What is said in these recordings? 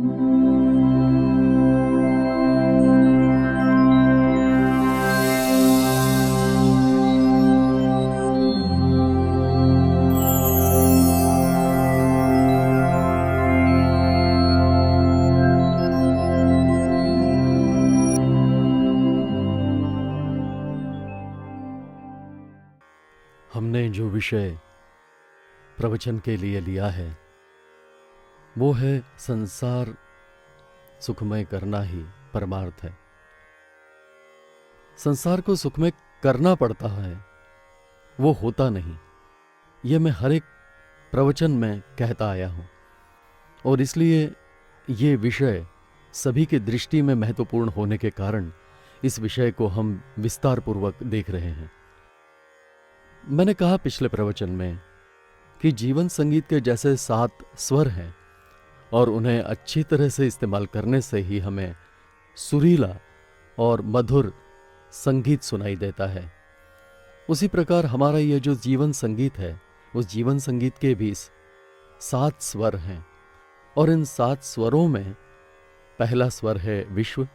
हमने जो विषय प्रवचन के लिए लिया है वो है संसार सुखमय करना ही परमार्थ है। संसार को सुखमय करना पड़ता है, वो होता नहीं। ये मैं हर एक प्रवचन में कहता आया हूं और इसलिए ये विषय सभी की दृष्टि में महत्वपूर्ण होने के कारण इस विषय को हम विस्तार पूर्वक देख रहे हैं। मैंने कहा पिछले प्रवचन में कि जीवन संगीत के जैसे 7 स्वर हैं और उन्हें अच्छी तरह से इस्तेमाल करने से ही हमें सुरीला और मधुर संगीत सुनाई देता है। उसी प्रकार हमारा ये जो जीवन संगीत है, उस जीवन संगीत के भी 7 स्वर हैं और इन 7 स्वरों में पहला स्वर है विश्व।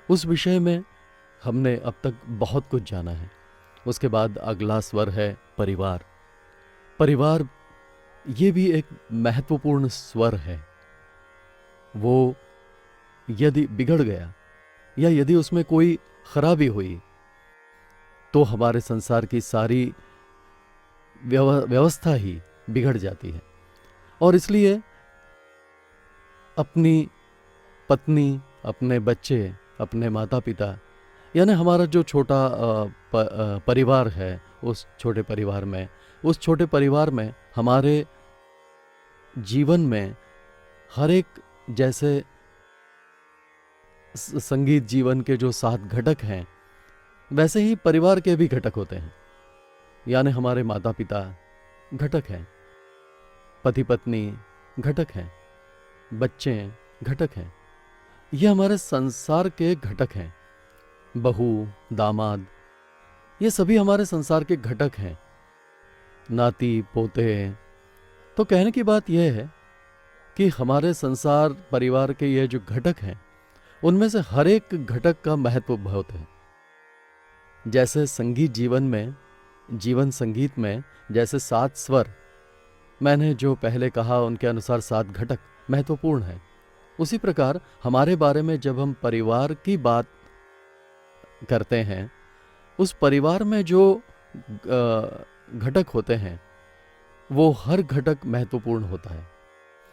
उस विषय में हमने अब तक बहुत कुछ जाना है। उसके बाद अगला स्वर है परिवार। परिवार ये भी एक महत्वपूर्ण स्वर है। वो यदि बिगड़ गया या यदि उसमें कोई खराबी हुई तो हमारे संसार की सारी व्यवस्था ही बिगड़ जाती है। और इसलिए अपनी पत्नी, अपने बच्चे, अपने माता पिता, यानी हमारा जो छोटा परिवार है, उस छोटे परिवार में हमारे जीवन में हर एक जैसे संगीत जीवन के जो 7 घटक हैं वैसे ही परिवार के भी घटक होते हैं। यानी हमारे माता पिता घटक हैं, पति पत्नी घटक हैं, बच्चे घटक हैं। ये हमारे संसार के घटक हैं। बहू, दामाद, ये सभी हमारे संसार के घटक हैं। नाती पोते। तो कहने की बात यह है कि हमारे संसार परिवार के ये जो घटक हैं उनमें से हर एक घटक का महत्व बहुत है। जैसे संगीत जीवन में, जीवन संगीत में जैसे 7 स्वर मैंने जो पहले कहा उनके अनुसार 7 घटक महत्वपूर्ण है, उसी प्रकार हमारे बारे में जब हम परिवार की बात करते हैं, उस परिवार में जो घटक होते हैं वो हर घटक महत्वपूर्ण होता है।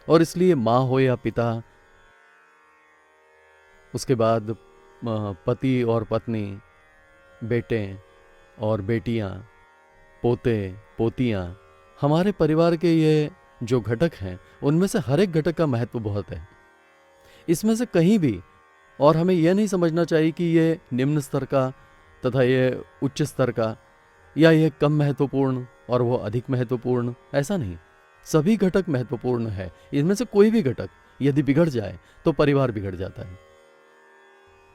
और इसलिए माँ हो या पिता, उसके बाद पति और पत्नी, बेटे और बेटियां, पोते पोतियां, हमारे परिवार के ये जो घटक हैं उनमें से हर एक घटक का महत्व बहुत है। इसमें से कहीं भी, और हमें यह नहीं समझना चाहिए कि ये निम्न स्तर का तथा ये उच्च स्तर का, या ये कम महत्वपूर्ण और वो अधिक महत्वपूर्ण, ऐसा नहीं। सभी घटक महत्वपूर्ण है। इनमें से कोई भी घटक यदि बिगड़ जाए तो परिवार बिगड़ जाता है।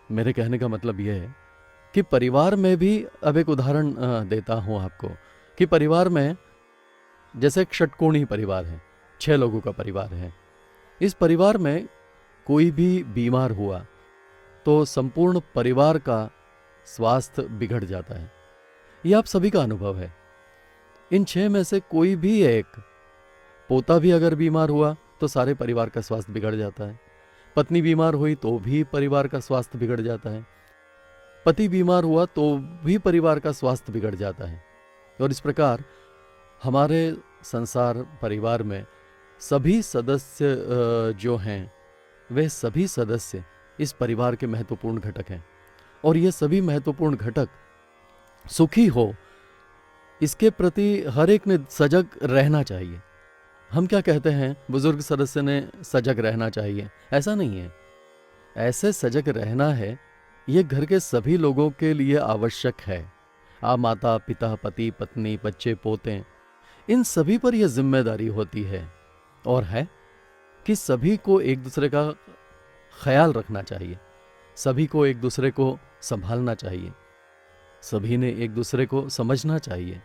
मेरे कहने का मतलब यह है कि परिवार में भी, अब एक उदाहरण देता हूं आपको, कि परिवार में जैसे एक षटकोणीय परिवार है, 6 लोगों का परिवार है। इस परिवार में कोई भी बीमार हुआ तो संपूर्ण परिवार का स्वास्थ्य बिगड़ जाता है। यह आप सभी का अनुभव है। इन 6 में से कोई भी एक, पोता भी अगर बीमार हुआ तो सारे परिवार का स्वास्थ्य बिगड़ जाता है। पत्नी बीमार हुई तो भी परिवार का स्वास्थ्य बिगड़ जाता है। पति बीमार हुआ तो भी परिवार का स्वास्थ्य बिगड़ जाता है। और इस प्रकार हमारे संसार परिवार में सभी सदस्य जो हैं, वे सभी सदस्य इस परिवार के महत्वपूर्ण घटक हैं। और ये सभी महत्वपूर्ण घटक सुखी हो, इसके प्रति हर एक ने सजग रहना चाहिए। हम क्या कहते हैं, बुजुर्ग सदस्य ने सजग रहना चाहिए, ऐसा नहीं है। ऐसे सजग रहना है, ये घर के सभी लोगों के लिए आवश्यक है। आप माता पिता, पति पत्नी, बच्चे पोते, इन सभी पर यह जिम्मेदारी होती है और है कि सभी को एक दूसरे का ख्याल रखना चाहिए, सभी को एक दूसरे को संभालना चाहिए, सभी ने एक दूसरे को समझना चाहिए,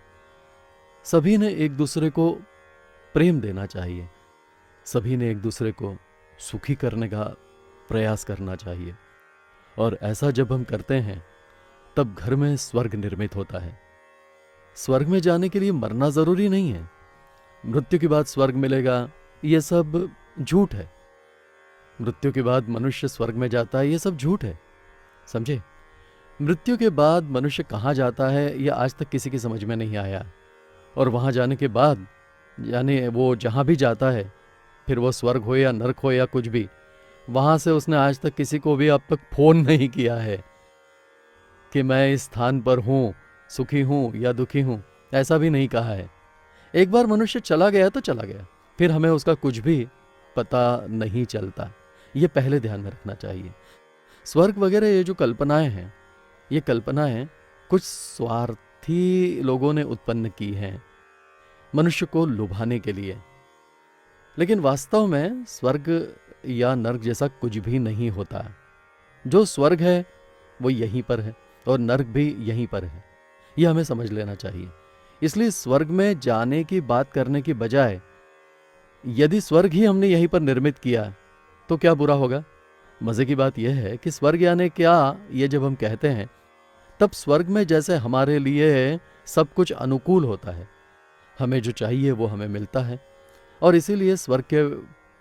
सभी ने एक दूसरे को प्रेम देना चाहिए, सभी ने एक दूसरे को सुखी करने का प्रयास करना चाहिए। और ऐसा जब हम करते हैं तब घर में स्वर्ग निर्मित होता है। स्वर्ग में जाने के लिए मरना जरूरी नहीं है। मृत्यु के बाद स्वर्ग मिलेगा, यह सब झूठ है। मृत्यु के बाद मनुष्य स्वर्ग में जाता है, यह सब झूठ है। समझे? मृत्यु के बाद मनुष्य कहाँ जाता है यह आज तक किसी की समझ में नहीं आया। और वहां जाने के बाद, यानी वो जहां भी जाता है, फिर वो स्वर्ग हो या नरक हो या कुछ भी, वहां से उसने आज तक किसी को भी अब तक फोन नहीं किया है कि मैं इस स्थान पर हूं, सुखी हूं या दुखी हूं। ऐसा भी नहीं कहा है। एक बार मनुष्य चला गया तो चला गया, फिर हमें उसका कुछ भी पता नहीं चलता। ये पहले ध्यान में रखना चाहिए। स्वर्ग वगैरह ये जो कल्पनाएं हैं, ये कल्पनाएं कुछ स्वार्थी लोगों ने उत्पन्न की हैं मनुष्य को लुभाने के लिए। लेकिन वास्तव में स्वर्ग या नर्क जैसा कुछ भी नहीं होता। जो स्वर्ग है वो यहीं पर है और नर्क भी यहीं पर है। यह हमें समझ लेना चाहिए। इसलिए स्वर्ग में जाने की बात करने की बजाय यदि स्वर्ग ही हमने यहीं पर निर्मित किया तो क्या बुरा होगा। मजे की बात यह है कि स्वर्ग यानी क्या, ये जब हम कहते हैं तब स्वर्ग में जैसे हमारे लिए सब कुछ अनुकूल होता है, हमें जो चाहिए वो हमें मिलता है। और इसीलिए स्वर्ग के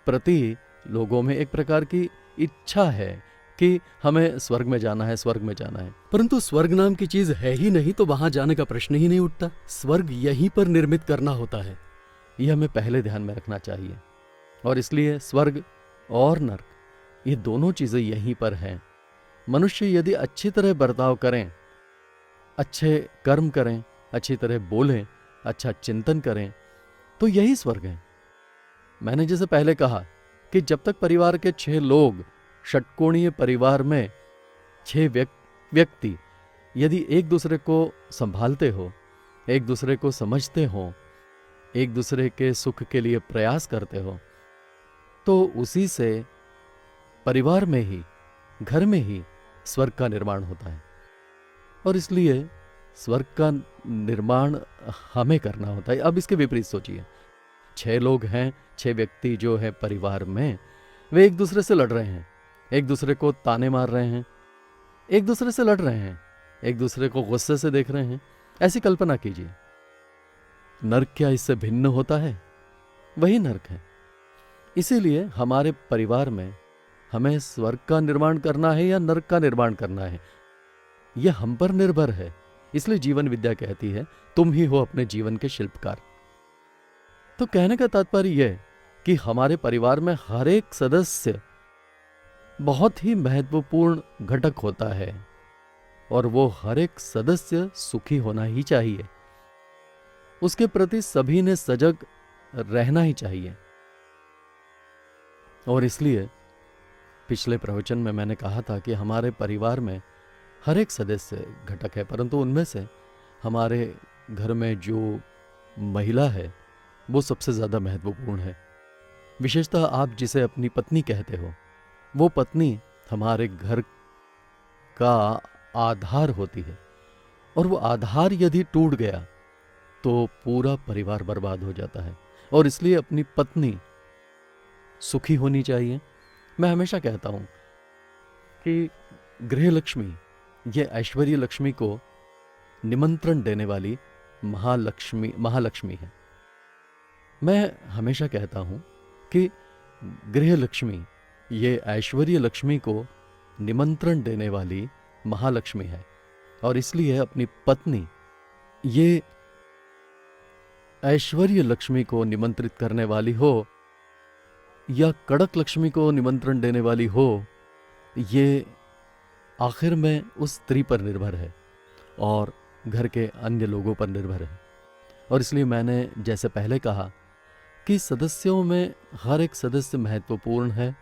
प्रति लोगों में एक प्रकार की इच्छा है कि हमें स्वर्ग में जाना है, स्वर्ग में जाना है। परंतु स्वर्ग नाम की चीज है ही नहीं तो वहां जाने का प्रश्न ही नहीं उठता। स्वर्ग यहीं पर निर्मित करना होता है। यह हमें पहले ध्यान में रखना चाहिए। और इसलिए स्वर्ग और नर्क, ये दोनों चीजें यहीं पर हैं। मनुष्य यदि अच्छी तरह बर्ताव करें, अच्छे कर्म करें, अच्छी तरह बोलें, अच्छा चिंतन करें, तो यही स्वर्ग है। मैंने जैसे पहले कहा कि जब तक परिवार के 6 लोग, षटकोणीय परिवार में 6 व्यक्ति यदि एक दूसरे को संभालते हो, एक दूसरे को समझते हो, एक दूसरे के सुख के लिए प्रयास करते हो, तो उसी से परिवार में ही, घर में ही स्वर्ग का निर्माण होता है। और इसलिए स्वर्ग का निर्माण हमें करना होता है। अब इसके विपरीत सोचिए, 6 लोग हैं, 6 व्यक्ति जो है परिवार में, वे एक दूसरे से लड़ रहे हैं, एक दूसरे को ताने मार रहे हैं, एक दूसरे से लड़ रहे हैं, एक दूसरे को गुस्से से देख रहे हैं। ऐसी कल्पना कीजिए। नर्क क्या इससे भिन्न होता है? वही नर्क है। इसीलिए हमारे परिवार में हमें स्वर्ग का निर्माण करना है या नर्क का निर्माण करना है, यह हम पर निर्भर है। इसलिए जीवन विद्या कहती है तुम ही हो अपने जीवन के शिल्पकार। तो कहने का तात्पर्य यह कि हमारे परिवार में हर एक सदस्य बहुत ही महत्वपूर्ण घटक होता है और वो हर एक सदस्य सुखी होना ही चाहिए। उसके प्रति सभी ने सजग रहना ही चाहिए। और इसलिए पिछले प्रवचन में मैंने कहा था कि हमारे परिवार में हर एक सदस्य घटक है, परंतु उनमें से हमारे घर में जो महिला है वो सबसे ज्यादा महत्वपूर्ण है। विशेषतः आप जिसे अपनी पत्नी कहते हो, वो पत्नी हमारे घर का आधार होती है। और वो आधार यदि टूट गया तो पूरा परिवार बर्बाद हो जाता है। और इसलिए अपनी पत्नी सुखी होनी चाहिए। मैं हमेशा कहता हूं कि गृह लक्ष्मी, ये ऐश्वर्य लक्ष्मी को निमंत्रण देने वाली महालक्ष्मी है। मैं हमेशा कहता हूं कि गृह लक्ष्मी, ये ऐश्वर्य लक्ष्मी को निमंत्रण देने वाली महालक्ष्मी है। और इसलिए अपनी पत्नी ये ऐश्वर्य लक्ष्मी को निमंत्रित करने वाली हो या कड़क लक्ष्मी को निमंत्रण देने वाली हो, ये आखिर में उस स्त्री पर निर्भर है और घर के अन्य लोगों पर निर्भर है। और इसलिए मैंने जैसे पहले कहा कि सदस्यों में हर एक सदस्य महत्वपूर्ण है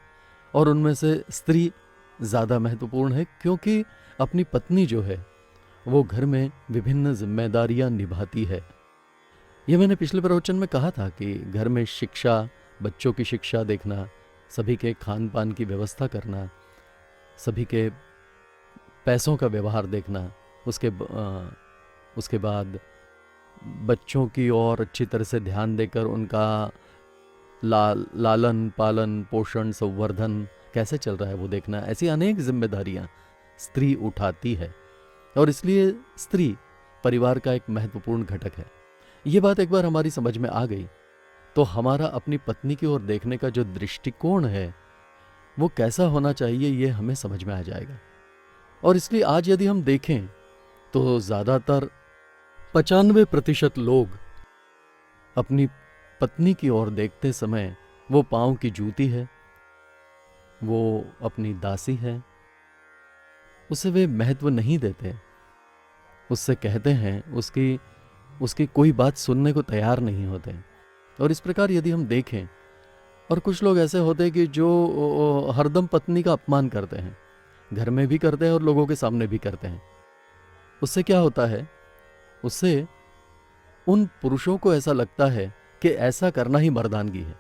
और उनमें से स्त्री ज़्यादा महत्वपूर्ण है, क्योंकि अपनी पत्नी जो है वो घर में विभिन्न जिम्मेदारियां निभाती है। ये मैंने पिछले प्रवचन में कहा था कि घर में शिक्षा, बच्चों की शिक्षा देखना, सभी के खान पान की व्यवस्था करना, सभी के पैसों का व्यवहार देखना, उसके बाद बच्चों की ओर अच्छी तरह से ध्यान देकर उनका लालन पालन पोषण संवर्धन कैसे चल रहा है वो देखना, ऐसी अनेक जिम्मेदारियां स्त्री उठाती है। और इसलिए स्त्री परिवार का एक महत्वपूर्ण घटक है। ये बात एक बार हमारी समझ में आ गई तो हमारा अपनी पत्नी की ओर देखने का जो दृष्टिकोण है वो कैसा होना चाहिए ये हमें समझ में आ जाएगा। और इसलिए आज यदि हम देखें तो ज़्यादातर 95% लोग अपनी पत्नी की ओर देखते समय वो पाँव की जूती है, वो अपनी दासी है, उसे वे महत्व नहीं देते, उससे कहते हैं, उसकी कोई बात सुनने को तैयार नहीं होते। और इस प्रकार यदि हम देखें, और कुछ लोग ऐसे होते हैं कि जो हरदम पत्नी का अपमान करते हैं, घर में भी करते हैं और लोगों के सामने भी करते हैं। उससे क्या होता है, उससे उन पुरुषों को ऐसा लगता है कि ऐसा करना ही मर्दानगी है।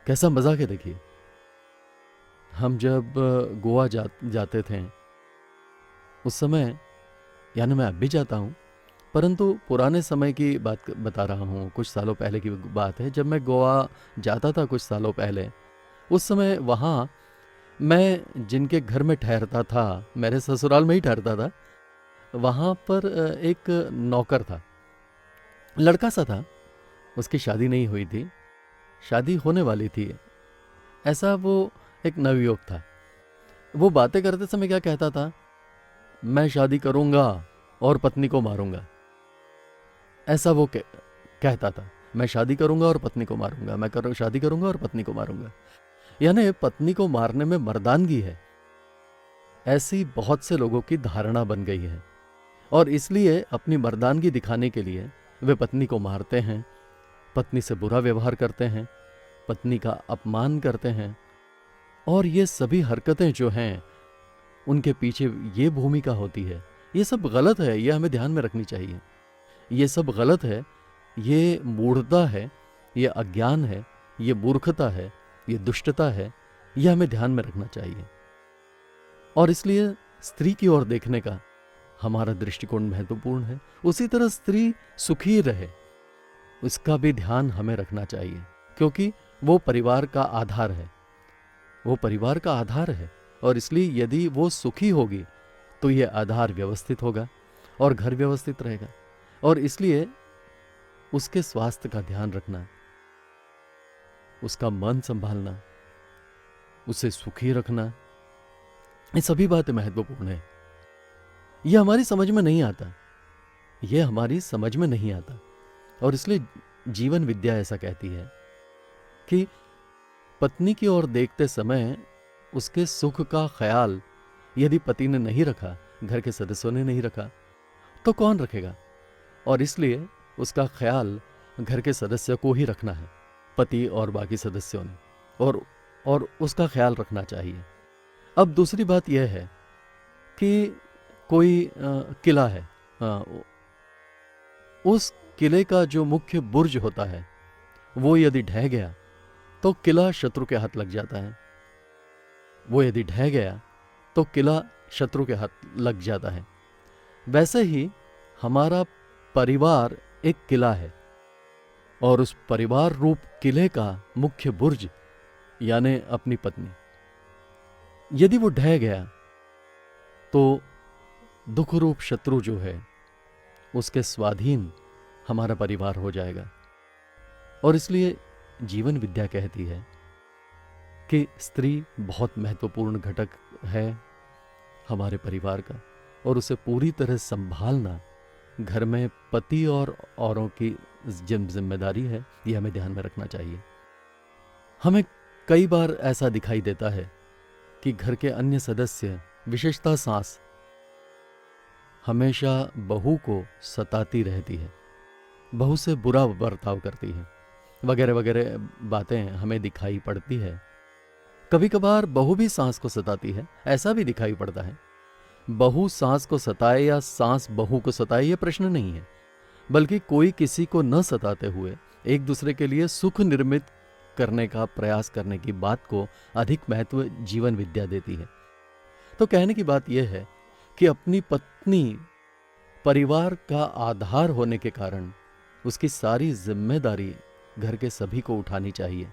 कैसा मजाक है देखिए। हम जब गोवा जाते थे उस समय, यानी मैं अब भी जाता हूँ, परंतु पुराने समय की बात बता रहा हूँ, कुछ सालों पहले की बात है। जब मैं गोवा जाता था कुछ सालों पहले, उस समय वहाँ मैं जिनके घर में ठहरता था, मेरे ससुराल में ही ठहरता था, वहाँ पर एक नौकर था, लड़का सा था, उसकी शादी नहीं हुई थी, शादी होने वाली थी, ऐसा वो एक नवयुवक था। वो बातें करते समय क्या कहता था, मैं शादी करूँगा और पत्नी को मारूंगा, ऐसा वो कहता था। मैं शादी करूंगा और पत्नी को मारूंगा, मैं शादी करूंगा और पत्नी को मारूंगा। यानी पत्नी को मारने में मर्दानगी है, ऐसी बहुत से लोगों की धारणा बन गई है। और इसलिए अपनी मर्दानगी दिखाने के लिए वे पत्नी को मारते हैं, पत्नी से बुरा व्यवहार करते हैं, पत्नी का अपमान करते हैं। और ये सभी हरकतें जो हैं उनके पीछे ये भूमिका होती है। ये सब गलत है, ये हमें ध्यान में रखनी चाहिए। ये सब गलत है, ये मूढ़ता है, ये अज्ञान है, ये मूर्खता है, ये दुष्टता है, ये हमें ध्यान में रखना चाहिए। और इसलिए स्त्री की ओर देखने का हमारा दृष्टिकोण महत्वपूर्ण है। उसी तरह स्त्री सुखी रहे, उसका भी ध्यान हमें रखना चाहिए, क्योंकि वो परिवार का आधार है, वो परिवार का आधार है। और इसलिए यदि वो सुखी होगी तो ये आधार व्यवस्थित होगा और घर व्यवस्थित रहेगा। और इसलिए उसके स्वास्थ्य का ध्यान रखना, उसका मन संभालना, उसे सुखी रखना, ये सभी बातें महत्वपूर्ण है। ये हमारी समझ में नहीं आता, ये हमारी समझ में नहीं आता। और इसलिए जीवन विद्या ऐसा कहती है कि पत्नी की ओर देखते समय उसके सुख का ख्याल यदि पति ने नहीं रखा, घर के सदस्यों ने नहीं रखा, तो कौन रखेगा। और इसलिए उसका ख्याल घर के सदस्य को ही रखना है, पति और बाकी सदस्यों ने, और उसका ख्याल रखना चाहिए। अब दूसरी बात यह है कि कोई किला है, उस किले का जो मुख्य बुर्ज होता है वो यदि ढह गया तो किला शत्रु के हाथ लग जाता है। वो यदि ढह गया तो किला शत्रु के हाथ लग जाता है। वैसे ही हमारा परिवार एक किला है, और उस परिवार रूप किले का मुख्य बुर्ज यानी अपनी पत्नी, यदि वो ढह गया तो दुख रूप शत्रु जो है उसके स्वाधीन हमारा परिवार हो जाएगा। और इसलिए जीवन विद्या कहती है कि स्त्री बहुत महत्वपूर्ण घटक है हमारे परिवार का, और उसे पूरी तरह संभालना घर में पति और औरों की जिम्मेदारी है। ये हमें ध्यान में रखना चाहिए। हमें कई बार ऐसा दिखाई देता है कि घर के अन्य सदस्य, विशेषतः सास, हमेशा बहू को सताती रहती है, बहू से बुरा बर्ताव करती है, वगैरह वगैरह बातें हमें दिखाई पड़ती है। कभी कभार बहू भी सास को सताती है, ऐसा भी दिखाई पड़ता है। बहू सास को सताए या सास बहू को सताए, ये प्रश्न नहीं है, बल्कि कोई किसी को न सताते हुए एक दूसरे के लिए सुख निर्मित करने का प्रयास करने की बात को अधिक महत्व जीवन विद्या देती है। तो कहने की बात यह है कि अपनी पत्नी परिवार का आधार होने के कारण उसकी सारी जिम्मेदारी घर के सभी को उठानी चाहिए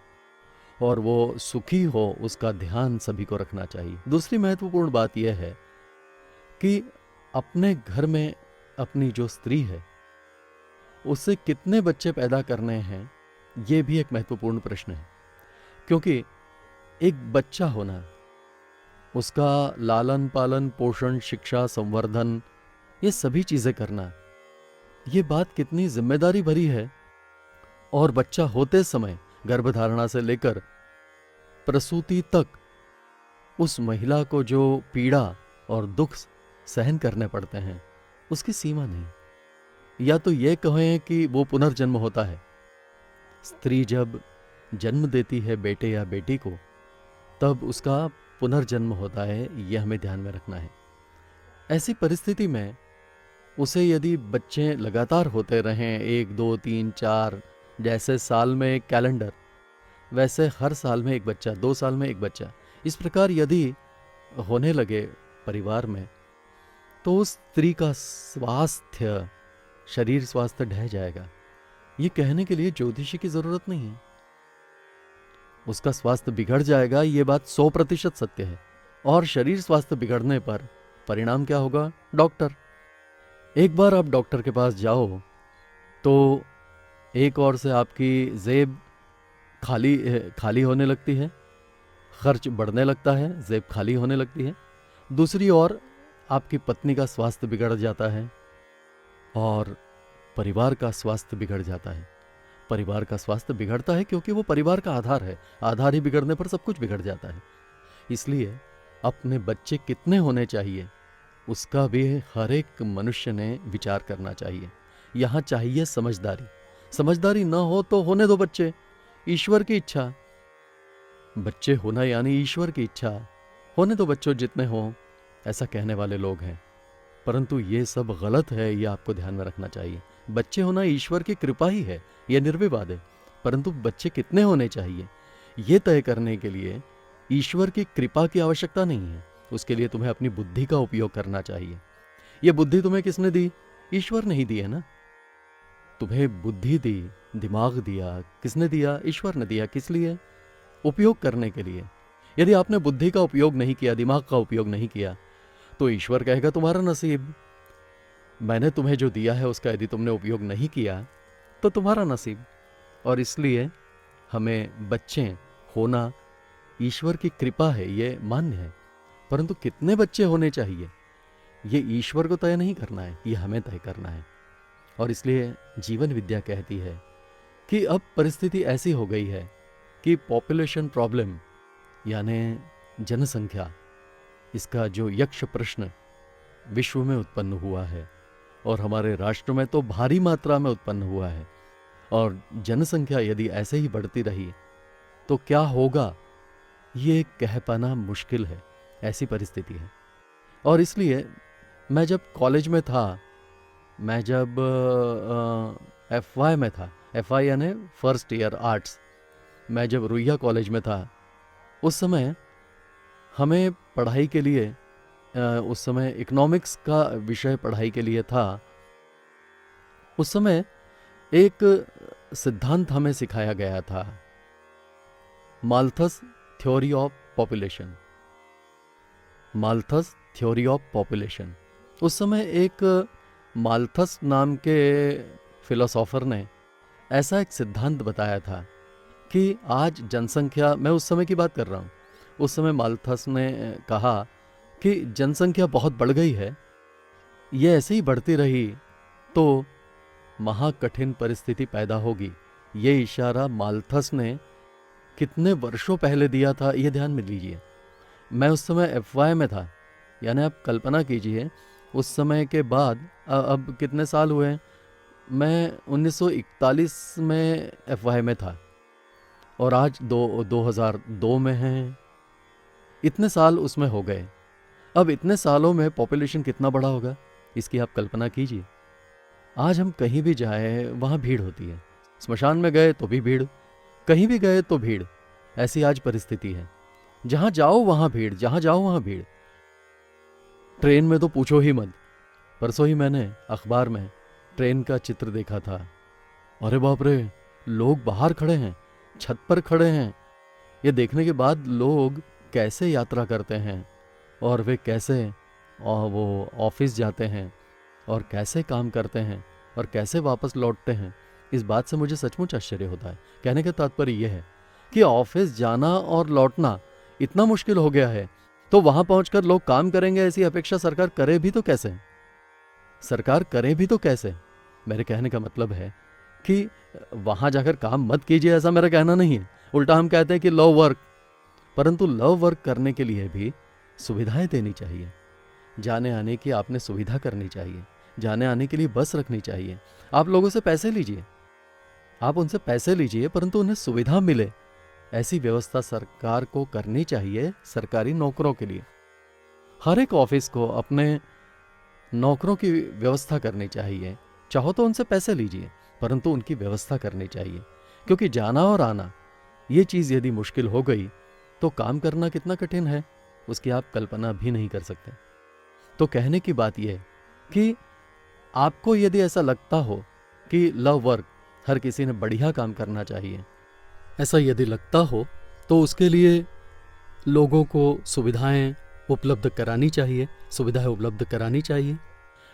और वो सुखी हो उसका ध्यान सभी को रखना चाहिए। दूसरी महत्वपूर्ण बात यह है कि अपने घर में अपनी जो स्त्री है उससे कितने बच्चे पैदा करने हैं, ये भी एक महत्वपूर्ण प्रश्न है। क्योंकि एक बच्चा होना, उसका लालन पालन, पोषण, शिक्षा, संवर्धन, ये सभी चीजें करना, ये बात कितनी जिम्मेदारी भरी है। और बच्चा होते समय गर्भधारणा से लेकर प्रसूति तक उस महिला को जो पीड़ा और दुख सहन करने पड़ते हैं उसकी सीमा नहीं। या तो ये कहें कि वो पुनर्जन्म होता है। स्त्री जब जन्म देती है बेटे या बेटी को, तब उसका पुनर्जन्म होता है, यह हमें ध्यान में रखना है। ऐसी परिस्थिति में उसे यदि बच्चे लगातार होते रहें, 1 2 3 4, जैसे साल में एक कैलेंडर, वैसे हर साल में एक बच्चा, 2 साल में एक बच्चा, इस प्रकार यदि होने लगे परिवार में, तो उस स्त्री का स्वास्थ्य, शरीर स्वास्थ्य ढह जाएगा। ये कहने के लिए ज्योतिषी की जरूरत नहीं है। उसका स्वास्थ्य बिगड़ जाएगा, ये बात 100% सत्य है। और शरीर स्वास्थ्य बिगड़ने पर परिणाम क्या होगा? डॉक्टर। एक बार आप डॉक्टर के पास जाओ तो एक ओर से आपकी जेब खाली होने लगती है, खर्च बढ़ने लगता है, जेब खाली होने लगती है। दूसरी ओर आपकी पत्नी का स्वास्थ्य बिगड़ जाता है और परिवार का स्वास्थ्य बिगड़ जाता है। परिवार का स्वास्थ्य बिगड़ता है क्योंकि वो परिवार का आधार है। आधार ही बिगड़ने पर सब कुछ बिगड़ जाता है। इसलिए अपने बच्चे कितने होने चाहिए उसका भी हर एक मनुष्य ने विचार करना चाहिए। यहाँ चाहिए समझदारी। समझदारी ना हो तो होने दो बच्चे, ईश्वर की इच्छा। बच्चे होना यानी ईश्वर की इच्छा, होने दो बच्चों जितने हों, ऐसा कहने वाले लोग हैं। परंतु ये सब गलत है, ये आपको ध्यान में रखना चाहिए। बच्चे होना ईश्वर की कृपा ही है, यह निर्विवाद है। परंतु बच्चे कितने होने चाहिए ये तय करने के लिए ईश्वर की कृपा की आवश्यकता नहीं है। उसके लिए तुम्हें अपनी बुद्धि का उपयोग करना चाहिए। यह बुद्धि तुम्हें किसने दी? ईश्वर ने ही दी है ना। तुम्हें बुद्धि दी, दिमाग दिया, किसने दिया? ईश्वर ने दिया। किस लिए? उपयोग करने के लिए। यदि आपने बुद्धि का उपयोग नहीं किया, दिमाग का उपयोग नहीं किया, तो ईश्वर कहेगा तुम्हारा नसीब। मैंने तुम्हें जो दिया है उसका यदि तुमने उपयोग नहीं किया तो तुम्हारा नसीब। और इसलिए हमें बच्चे होना ईश्वर की कृपा है, ये मान्य है। परंतु कितने बच्चे होने चाहिए ये ईश्वर को तय नहीं करना है, ये हमें तय करना है। और इसलिए जीवन विद्या कहती है कि अब परिस्थिति ऐसी हो गई है कि पॉपुलेशन प्रॉब्लम यानी जनसंख्या, इसका जो यक्ष प्रश्न विश्व में उत्पन्न हुआ है और हमारे राष्ट्र में तो भारी मात्रा में उत्पन्न हुआ है। और जनसंख्या यदि ऐसे ही बढ़ती रही तो क्या होगा ये कह पाना मुश्किल है। ऐसी परिस्थिति है। और इसलिए मैं जब कॉलेज में था, मैं जब FY में था, FY यानी फर्स्ट ईयर आर्ट्स, मैं जब रुइया कॉलेज में था, उस समय हमें पढ़ाई के लिए उस समय इकोनॉमिक्स का विषय पढ़ाई के लिए था। उस समय एक सिद्धांत हमें सिखाया गया था, Malthus theory of population. Malthus theory of population. उस समय एक माल्थस नाम के फिलोसोफर ने ऐसा एक सिद्धांत बताया था कि आज जनसंख्या, मैं उस समय की बात कर रहा हूँ, उस समय माल्थस ने कहा कि जनसंख्या बहुत बढ़ गई है, ये ऐसे ही बढ़ती रही तो महाकठिन परिस्थिति पैदा होगी। ये इशारा माल्थस ने कितने वर्षों पहले दिया था, ये ध्यान में लीजिए। मैं उस समय FY में था, यानी आप कल्पना कीजिए उस समय के बाद अब कितने साल हुए। मैं 1941 में FY में था और आज 2002 में हैं। इतने साल उसमें हो गए। अब इतने सालों में पॉपुलेशन कितना बड़ा होगा, इसकी आप कल्पना कीजिए। आज हम कहीं भी जाएं वहाँ भीड़ होती है। स्मशान में गए तो भी भीड़, कहीं भी गए तो भीड़। ऐसी आज परिस्थिति है, जहाँ जाओ वहाँ भीड़, जहाँ जाओ वहाँ भीड़। ट्रेन में तो पूछो ही मत। परसों ही मैंने अखबार में ट्रेन का चित्र देखा था। अरे बाप रे, लोग बाहर खड़े हैं, छत पर खड़े हैं। ये देखने के बाद लोग कैसे यात्रा करते हैं और वे कैसे वो ऑफिस जाते हैं और कैसे काम करते हैं और कैसे वापस लौटते हैं, इस बात से मुझे सचमुच आश्चर्य होता है। कहने का तात्पर्य यह है कि ऑफिस जाना और लौटना इतना मुश्किल हो गया है, तो वहां पहुंचकर लोग काम करेंगे ऐसी अपेक्षा सरकार करे भी तो कैसे? सरकार करे भी तो कैसे? मेरे कहने का मतलब है कि वहां जाकर काम मत कीजिए, ऐसा मेरा कहना नहीं है। उल्टा हम कहते हैं कि लव वर्क, परंतु लव वर्क करने के लिए भी सुविधाएं देनी चाहिए। जाने आने की आपने सुविधा करनी चाहिए, जाने आने के लिए बस रखनी चाहिए। आप लोगों से पैसे लीजिए, आप उनसे पैसे लीजिए, परंतु उन्हें सुविधा मिले ऐसी व्यवस्था सरकार को करनी चाहिए सरकारी नौकरों के लिए। हर एक ऑफिस को अपने नौकरों की व्यवस्था करनी चाहिए। चाहो तो उनसे पैसे लीजिए, परंतु उनकी व्यवस्था करनी चाहिए, क्योंकि जाना और आना ये चीज़ यदि मुश्किल हो गई तो काम करना कितना कठिन है उसकी आप कल्पना भी नहीं कर सकते। तो कहने की बात यह कि आपको यदि ऐसा लगता हो कि लव वर्क हर किसी ने बढ़िया काम करना चाहिए, ऐसा यदि लगता हो तो उसके लिए लोगों को सुविधाएं उपलब्ध करानी चाहिए, सुविधाएं उपलब्ध करानी चाहिए।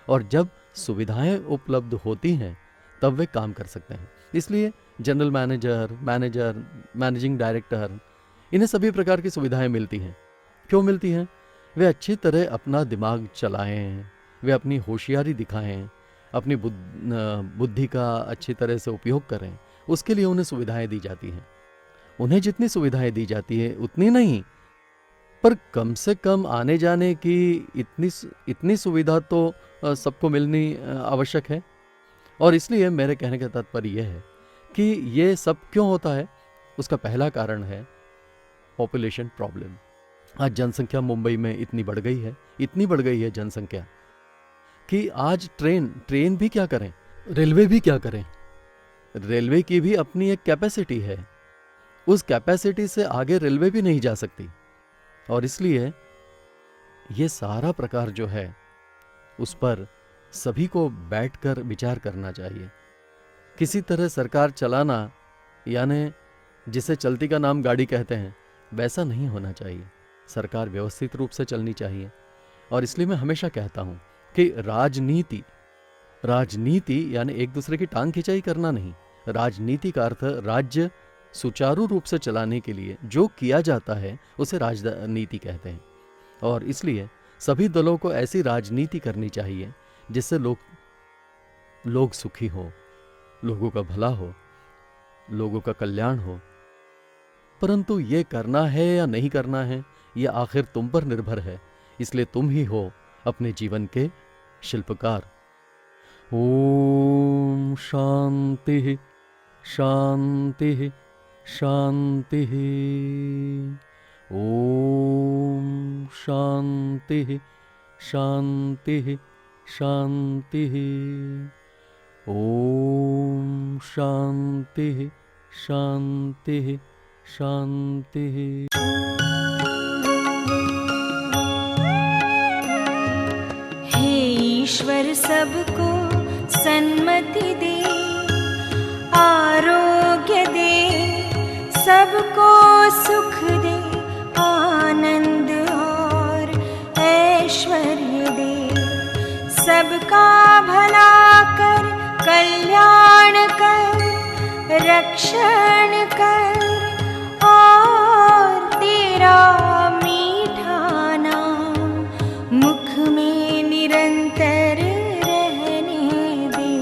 और जब सुविधाएं उपलब्ध होती हैं तब वे काम कर सकते हैं। इसलिए जनरल मैनेजर, मैनेजिंग डायरेक्टर, इन्हें सभी प्रकार की सुविधाएं मिलती हैं। क्यों मिलती हैं? वे अच्छी तरह अपना दिमाग चलाएं, वे अपनी होशियारी दिखाएं, अपनी बुद्धि का अच्छी तरह से उपयोग करें, उसके लिए उन्हें सुविधाएं दी जाती हैं। उन्हें जितनी सुविधाएं दी जाती है उतनी नहीं, पर कम से कम आने जाने की इतनी सुविधा तो सबको मिलनी आवश्यक है। और इसलिए मेरे कहने का तात्पर्य यह है कि ये सब क्यों होता है, उसका पहला कारण है पॉपुलेशन प्रॉब्लम। आज जनसंख्या मुंबई में इतनी बढ़ गई है जनसंख्या कि आज ट्रेन भी क्या करें, रेलवे भी क्या करें। रेलवे की भी अपनी एक कैपेसिटी है, उस कैपेसिटी से आगे रेलवे भी नहीं जा सकती। और इसलिए ये सारा प्रकार जो है उस पर सभी को बैठकर विचार करना चाहिए। किसी तरह सरकार चलाना, यानी जिसे चलती का नाम गाड़ी कहते हैं, वैसा नहीं होना चाहिए। सरकार व्यवस्थित रूप से चलनी चाहिए। और इसलिए मैं हमेशा कहता हूं कि राजनीति यानी एक दूसरे की टांग खिंचाई करना नहीं। राजनीति का अर्थ राज्य सुचारू रूप से चलाने के लिए जो किया जाता है उसे राजनीति कहते हैं। और इसलिए सभी दलों को ऐसी राजनीति करनी चाहिए जिससे लोग सुखी हो, लोगों का भला हो, लोगों का कल्याण हो। परंतु ये करना है या नहीं करना है, ये आखिर तुम पर निर्भर है। इसलिए तुम ही हो अपने जीवन के शिल्पकार। ओम शांति शांति शांति। ओम शांति शांति शांति। ओम शांति शांति शांति। हे ईश्वर सबको सन्मति दे, आरोग्य दे, सबको सुख दे, आनंद और ऐश्वर्य दे। सबका भला कर, कल्याण कर, रक्षण कर, और तेरा मीठा नाम मुख में निरंतर रहने दे।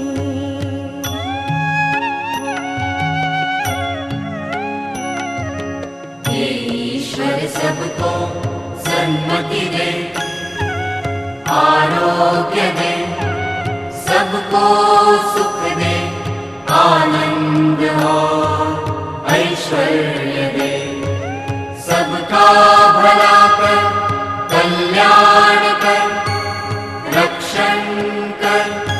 हे ईश्वर सबको सन्मति दे, आरोग्य दे, सबको सुख दे, आनंद और ऐश्वर्य दे। सबका भला कर, कल्याण कर, रक्षण कर,